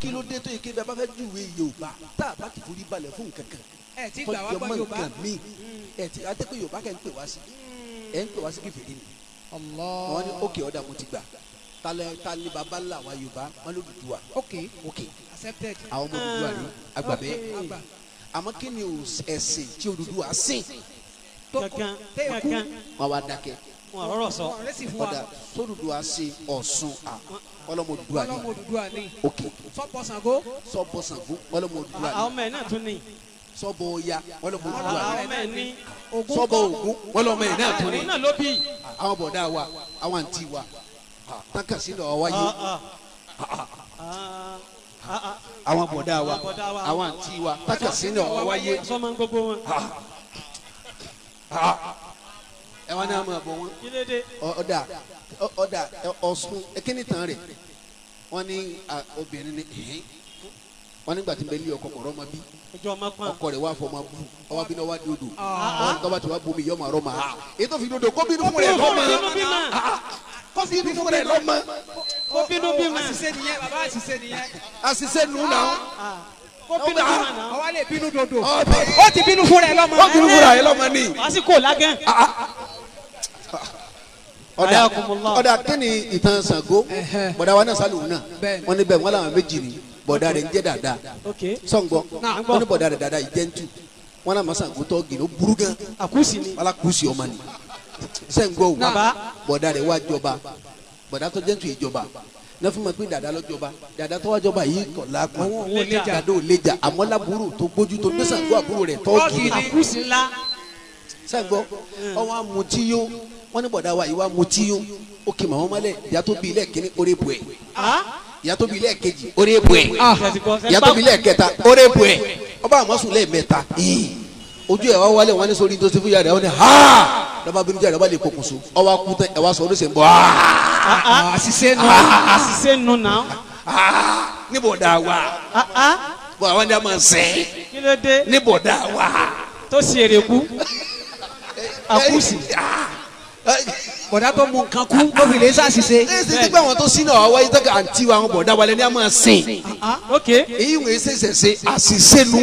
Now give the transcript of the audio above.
kí ló dé tó yẹ kí bá fẹ́ júwe Yorùbá tá a bá ti forí balẹ̀ fún kankan ti gbà wá gbọ́ Yorùbá mi ti àti pé Yorùbá kẹ́ ń pè wá sí ń pè wá sí kèfèrí ni wọ́n ní ókè ọ̀dà mo ti gbà ta ni baba ńlá wa Yorùbá wọn ló Odùduwà ókè accepted àwọn ọmọ Odùduwà rí agbàbẹ́ àmọ́ kí ni ẹ̀sìn tí Odùduwà sìn kankan wọn wá dákẹ́ wọn rọrọ sọ ọ̀dà sódùduwà sí Ọ̀ṣun ọlọ́mọ Odùduwà ni ok sọ́bọ̀ Ṣàngó ọlọ́mọ Odùduwà ni àwọn ọmọ ẹ̀ náà tún ní sọ́bọ̀ Ọya ọlọ́mọ Odùduwà àwọn ni ọmọ ẹ̀ ní sọ́bọ̀ Ògún ọlọ́mọ ẹ̀ náà tún ní òun náà ló bí àwọn bọ̀dá wa àwọn àǹtí wa tákàsí lọ́wọ́ wáyé àwọn bọ̀dá wa àwọn àǹtí wa tákàsí lọ́wọ́ wáyé sọmọ gbogbo wọn ẹ wá ní àmọ́ àbọ̀ wọn ọ̀dà Ọ̀ṣun ẹ̀kíní tán rẹ̀ wọ́n ní obìnrin ní wọ́n nígbà tí bẹ́ẹ̀ lé ọkọ kọ̀ọ̀rọ̀ ọmọ bí ọkọ rẹ̀ wá fọmọ bú ọwọ́ bí náà wá di odò ọwọ́ ní tọ́ba tí wàá bomi yọmọ àrọ́ máa èyí tó fi dodo kó bínú fún rẹ̀ lọ́mọ kó bínú fún rẹ̀ lọ́mọ kó bínú bí ma àṣìṣe nìyẹn bàbá àṣìṣe nìyẹn àṣìṣe nù náà kó bínú bí ma náà ọwọ́ lè bínú dodo ó ti bínú fún rẹ̀ lọ́mọ ó bínú fún rẹ̀ lọ́mọ ni lásìkò lágẹ̀ ọ̀dà kí ni ìtàn Ṣàngó bọ̀dà wa náà sálùú náà wọ́n ní bẹ́ẹ̀ wọ́n làwọn méjì ni bọ̀dà rẹ̀ ń jẹ́ dada sọ̀ngbọ́ wọ́n ní bọ̀dà rẹ̀ dada ìjẹ́ntu wọ́n náà Ṣàngó tọ́ gèlè ó burú gan àkúsì ni alákùsì ọmọ ni sẹ́ńgbọ́ o bọ̀dà rẹ̀ wá jọba bọ̀dà tó jẹ́ntu ìjọba náà fún mi pé dada lọ jọba dada tó wá jọba yìí kọ̀ lápá dada ò léjà àmọ́ lábúrò tó gbójú tó gbé Ṣàngó àbúrò rẹ̀ tọ́ gèlè àkúsì ńlá sẹ́ńgbọ́ ọwọ́ amutiyó wọ́n ní bọ̀dá wa ìwà mutiyó ó kì màwọn mọ́lẹ̀ ìyá tó bí ilé kìíní orí bu ẹ̀ ìyá tó bí ilé kejì orí bu ẹ̀ ìyá tó bí ilé kẹta orí bu ẹ̀ ọba àmọ́sùn lẹ́ẹ̀mẹ́ta ojú ẹ̀ wá wálé wọn ní sórí tó ti fún yàrá wọn ni ha lọ́ba bínú jáde ọba lè pokùnso ọba kú tán ẹ̀ wá sọ ọdún sẹ̀ ń bọ̀ àṣìṣe nù náà ní bọ̀dá wa bọ̀ àwọn ní a máa sẹ́ kí ló dé ní bọ̀dá wa tó ṣe èrè kú àkúsì bọ̀dá tó mú nǹkan kú ló fi lè ṣàṣìṣe. ẹ ṣe ti pé àwọn tó sínú àwọn wáyé tó kà àǹtí wa àwọn bọ̀dá wa lẹ́ni a máa sìn. ok èyí wọ́n ṣe ṣẹ̀ṣẹ̀ àṣìṣe nu.